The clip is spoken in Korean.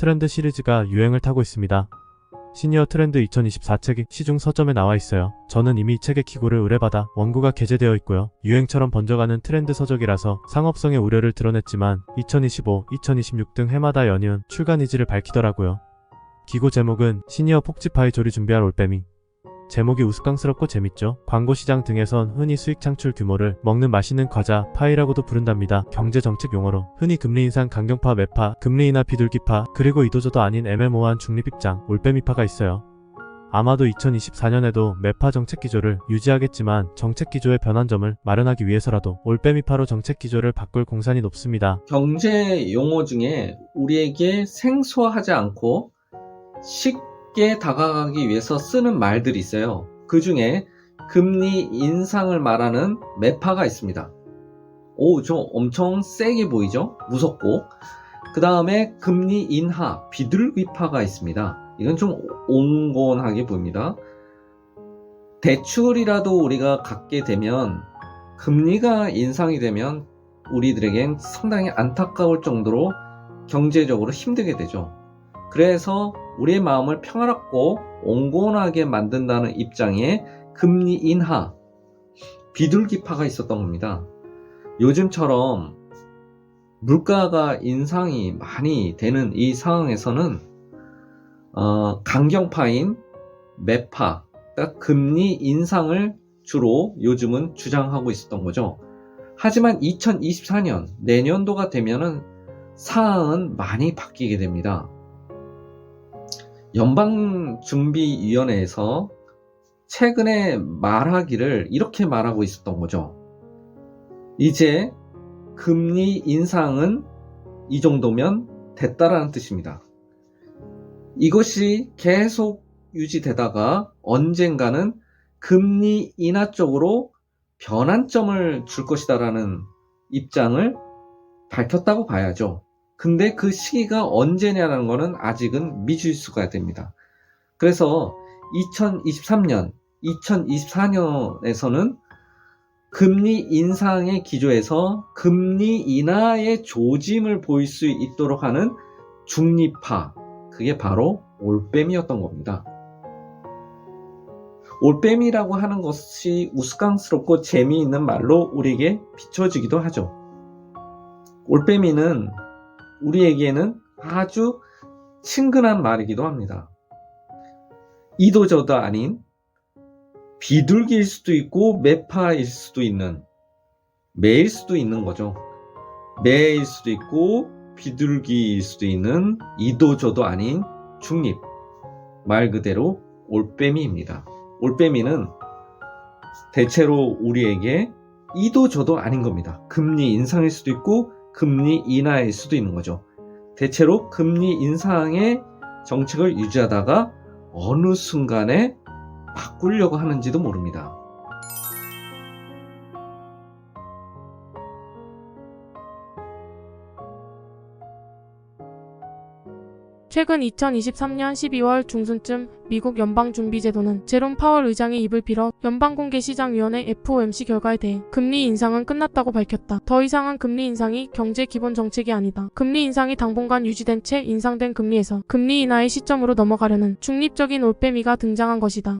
트렌드 시리즈가 유행을 타고 있습니다. 시니어 트렌드 2024 책이 시중 서점에 나와 있어요. 저는 이미 이 책의 기고를 의뢰받아 원고가 게재되어 있고요. 유행처럼 번져가는 트렌드 서적이라서 상업성의 우려를 드러냈지만 2025, 2026 등 해마다 연이은 출간 의지를 밝히더라고요. 기고 제목은 시니어 폭지파이 조리 준비할 올빼미. 제목이 우스꽝스럽고 재밌죠? 광고 시장 등에선 흔히 수익 창출 규모를 먹는 맛있는 과자, 파이라고도 부른답니다. 경제 정책 용어로 흔히 금리 인상 강경파, 매파, 금리 인하 비둘기파, 그리고 이도저도 아닌 애매모호한 중립 입장, 올빼미파가 있어요. 아마도 2024년에도 매파 정책 기조를 유지하겠지만 정책 기조의 변환점을 마련하기 위해서라도 올빼미파로 정책 기조를 바꿀 공산이 높습니다. 경제 용어 중에 우리에게 생소하지 않고 쉽게 다가가기 위해서 쓰는 말들이 있어요. 그 중에 금리 인상을 말하는 매파가 있습니다. 좀 엄청 세게 보이죠? 무섭고. 그 다음에 금리 인하, 비둘기파가 있습니다. 이건 좀 온건하게 보입니다. 대출이라도 우리가 갖게 되면, 금리가 인상이 되면 우리들에겐 상당히 안타까울 정도로 경제적으로 힘들게 되죠. 그래서 우리의 마음을 평화롭고 온건하게 만든다는 입장에 금리 인하, 비둘기파가 있었던 겁니다. 요즘처럼 물가가 인상이 많이 되는 이 상황에서는 강경파인 매파, 그러니까 금리 인상을 주로 요즘은 주장하고 있었던 거죠. 하지만 2024년, 내년도가 되면은 상황은 많이 바뀌게 됩니다. 연방준비위원회에서 최근에 말하기를 이렇게 말하고 있었던 거죠. 이제 금리 인상은 이 정도면 됐다라는 뜻입니다. 이것이 계속 유지되다가 언젠가는 금리 인하 쪽으로 변환점을 줄 것이다라는 입장을 밝혔다고 봐야죠. 근데 그 시기가 언제냐는 거는 아직은 미지수가 됩니다. 그래서 2023년, 2024년에서는 금리 인상의 기조에서 금리 인하의 조짐을 보일 수 있도록 하는 중립파, 그게 바로 올빼미였던 겁니다. 올빼미라고 하는 것이 우스꽝스럽고 재미있는 말로 우리에게 비춰지기도 하죠. 올빼미는 우리에게는 아주 친근한 말이기도 합니다. 이도저도 아닌 비둘기일 수도 있고 매파일 수도 있는, 매일 수도 있는 거죠. 매일 수도 있고 비둘기일 수도 있는 이도저도 아닌 중립, 말 그대로 올빼미입니다. 올빼미는 대체로 우리에게 이도저도 아닌 겁니다. 금리 인상일 수도 있고 금리 인하일 수도 있는 거죠. 대체로 금리 인상의 정책을 유지하다가 어느 순간에 바꾸려고 하는지도 모릅니다. 최근 2023년 12월 중순쯤 미국 연방준비제도는 제롬 파월 의장이 입을 빌어 연방공개시장위원회 FOMC 결과에 대해 금리 인상은 끝났다고 밝혔다. 더 이상한 금리 인상이 경제 기본 정책이 아니다. 금리 인상이 당분간 유지된 채 인상된 금리에서 금리 인하의 시점으로 넘어가려는 중립적인 올빼미가 등장한 것이다.